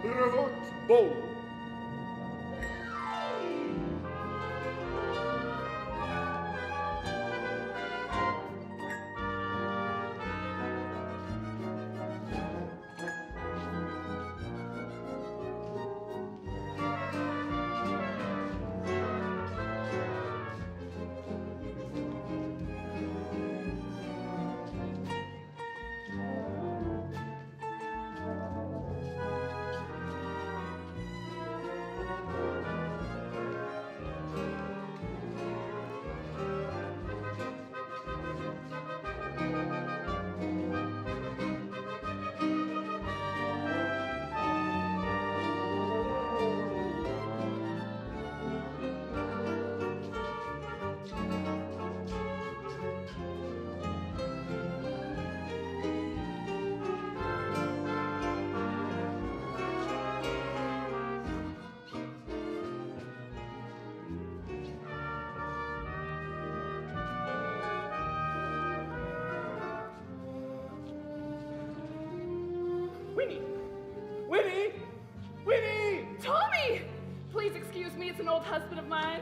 Revote bold. Winnie! Winnie! Winnie! Tommy! Please excuse me, it's an old husband of mine.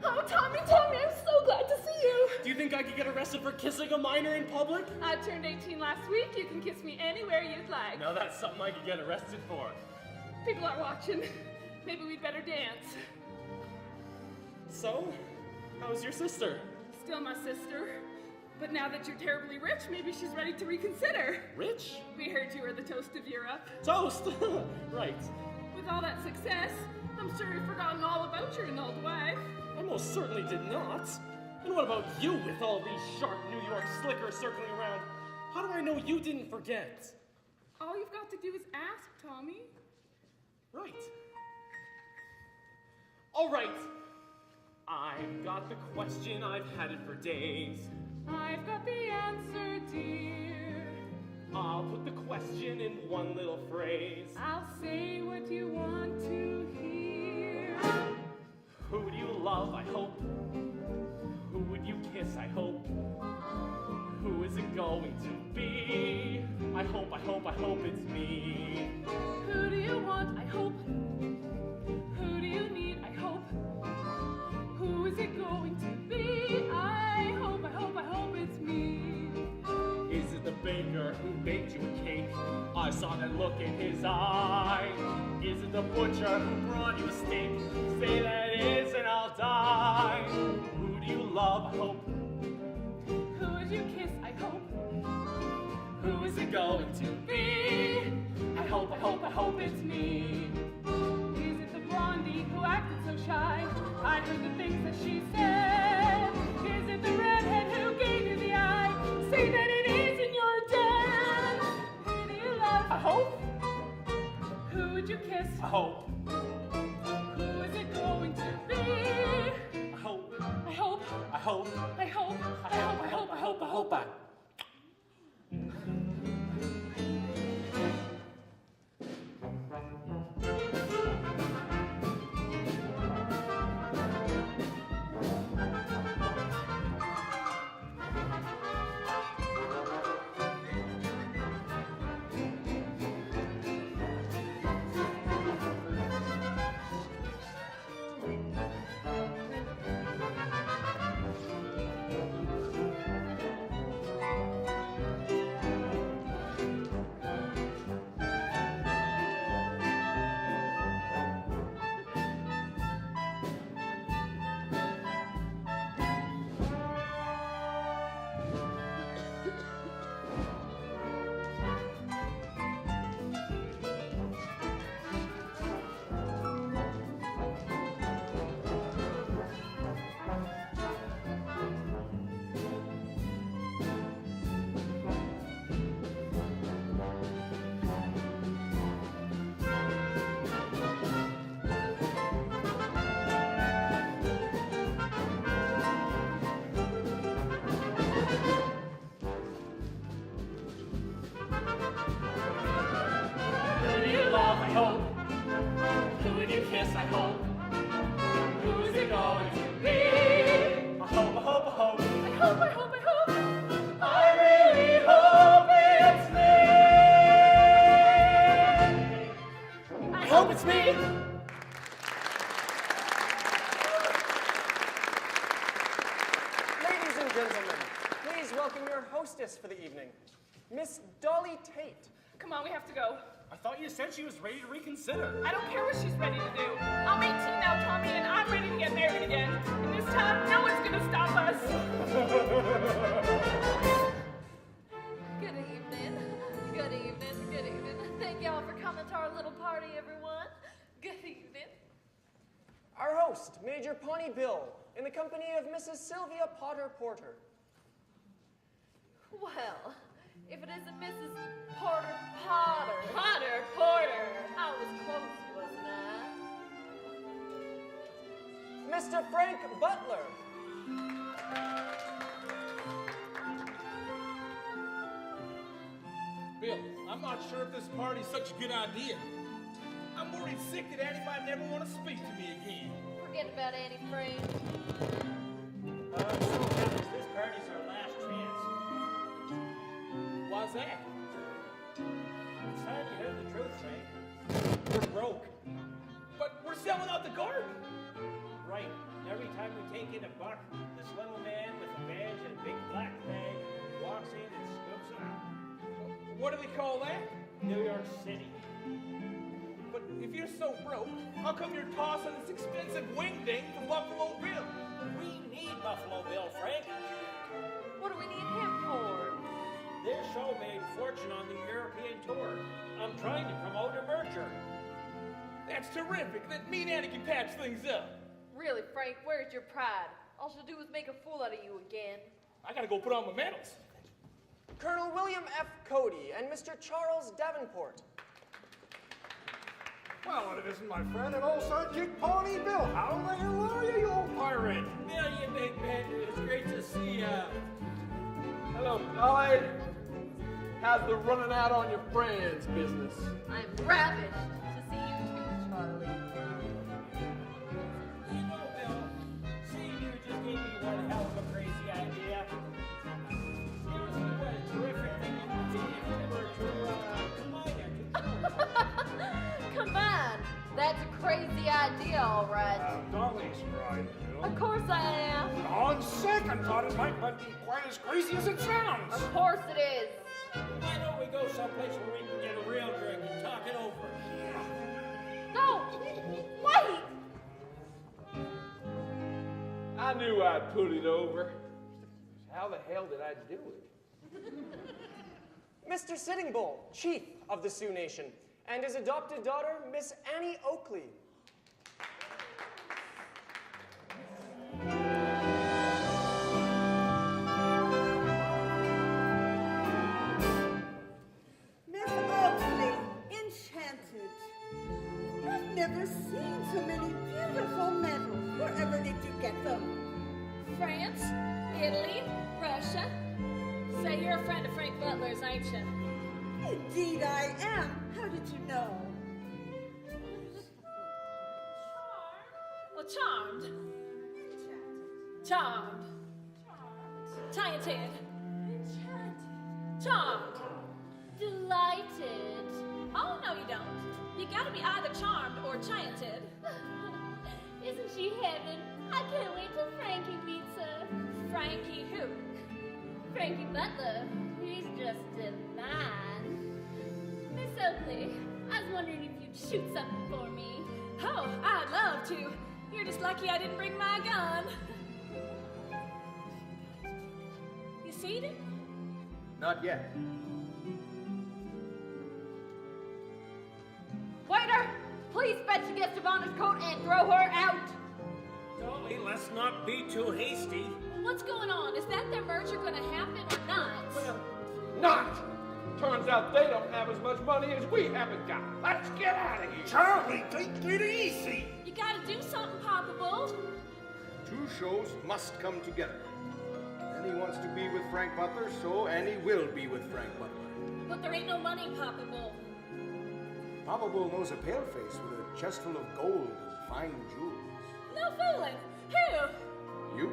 Oh, Tommy, Tommy, I'm so glad to see you. Do you think I could get arrested for kissing a minor in public? I turned 18 last week. You can kiss me anywhere you'd like. Now that's something I could get arrested for. People are watching. Maybe we'd better dance. So, how's your sister? Still my sister. But now that you're terribly rich, maybe she's ready to reconsider. Rich? We heard you were the toast of Europe. Toast! Right. With all that success, I'm sure you've forgotten all about your old wife. I most certainly did not. And what about you with all these sharp New York slickers circling around? How do I know you didn't forget? All you've got to do is ask, Tommy. Right. All right. I've got the question, I've had it for days. I've got the answer, dear. I'll put the question in one little phrase. I'll say what you want to hear. Who do you love, I hope? Who would you kiss, I hope? Who is it going to be? I hope it's me. Who do you want, I hope? Who do you need, I hope? Who is it going to be? I hope it's me. Is it the baker who baked you a cake? I saw that look in his eye. Is it the butcher who brought you a steak? Say that it is and I'll die. Who do you love, I hope? Who would you kiss, I hope? Who is it going to be? I hope it's me. Is it the blondie who acted so shy? I heard the things that she said. Is it the redhead who gave you the eye? Say that it isn't your dad. Who do you love? I hope. Who would you kiss? I hope. Who is it going to be? I hope. I hope. I hope. I hope. I hope. hostess for the evening, Miss Dolly Tate. Come on, we have to go. I thought you said she was ready to reconsider. I don't care what she's ready to do. I'm 18 now, Tommy, and I'm ready to get married again. And this time, no one's gonna stop us. Good evening. Good evening. Good evening. Thank y'all for coming to our little party, everyone. Good evening. Our host, Major Pawnee Bill, in the company of Mrs. Sylvia Potter Porter. Well, if it isn't Mrs. Potter Porter. I was close, wasn't I? Mr. Frank Butler. Bill, I'm not sure if this party's such a good idea. I'm worried sick that Annie might never want to speak to me again. Forget about Annie, Frank. This party's our last chance. Why's that? It's time you heard the truth, Frank. We're broke. But we're selling out the garden. Right. Every time we take in a buck, this little man with a badge and a big black bag walks in and scoops it out. What do they call that? New York City. But if you're so broke, how come you're tossing this expensive wingding to Buffalo Bill? We need Buffalo Bill, Frank. What do we need him for? Their show made fortune on the European tour. I'm trying to promote a merger. That's terrific. That me and Annie can patch things up. Really, Frank, where's your pride? All she'll do is make a fool out of you again. I gotta go put on my medals. Colonel William F. Cody and Mr. Charles Davenport. Well, it isn't my friend and old Sergeant Pawnee Bill. How the hell are you, you old pirate? Bill, you big man, it's great to see you. Hello, Dolly. How's the running out on your friends business? I'm ravished to see you too, Charlie. You know, Bill, seeing you just gave me one hell of a crazy idea. It was a terrific thing to do if we were to combine our two. Come on, that's a crazy idea, all right. Dolly's right, Bill. Of course I am. On second thought, it might not be quite as crazy as it sounds. Of course it is. Why don't we go someplace where we can get a real drink and talk it over? No, wait. I knew I'd put it over. How the hell did I do it? Mr. Sitting Bull, chief of the Sioux Nation, and his adopted daughter, Miss Annie Oakley. Miss Oakley, enchanted. I've never seen so many beautiful medals. Wherever did you get them? France, Italy, Russia. Say you're a friend of Frank Butler's, ain't you? Indeed I am. How did you know? Well, charmed. Charmed. Tainted. Charmed. Delighted. Oh, no, you don't. You gotta be either charmed or chanted. Isn't she heaven? I can't wait till Frankie meets her. Frankie who? Frankie Butler. He's just divine. Miss Oakley, I was wondering if you'd shoot something for me. Oh, I'd love to. You're just lucky I didn't bring my gun. You seated? Not yet. Waiter, please fetch the guest of honor's coat and throw her out. Dolly, let's not be too hasty. What's going on? Is that their merger gonna happen or not? Well, not. Turns out they don't have as much money as we haven't got. Let's get out of here. Charlie, take it easy. You gotta do something, Papa Bull. Two shows must come together. Annie wants to be with Frank Butler, so Annie will be with Frank Butler. But there ain't no money, Papa Bull. Papa Bull knows a paleface with a chest full of gold and fine jewels. No fooling. Who? You?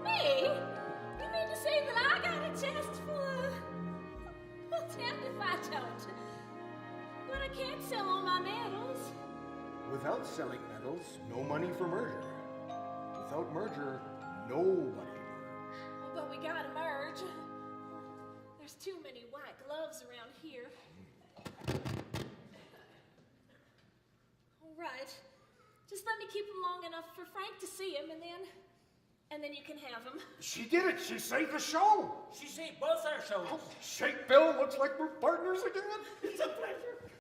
Me? You mean to say that I got a chest full of... Well, damned if I don't. But I can't sell all my medals. Without selling medals, no money for merger. Without merger, nobody merge. Well, but we gotta merge. too many white gloves around here. All right. Just let me keep him long enough for Frank to see him, and then you can have him. She did it. She saved the show. She saved both our shows. Oh, shake, Bill. Looks like we're partners again. It's a pleasure.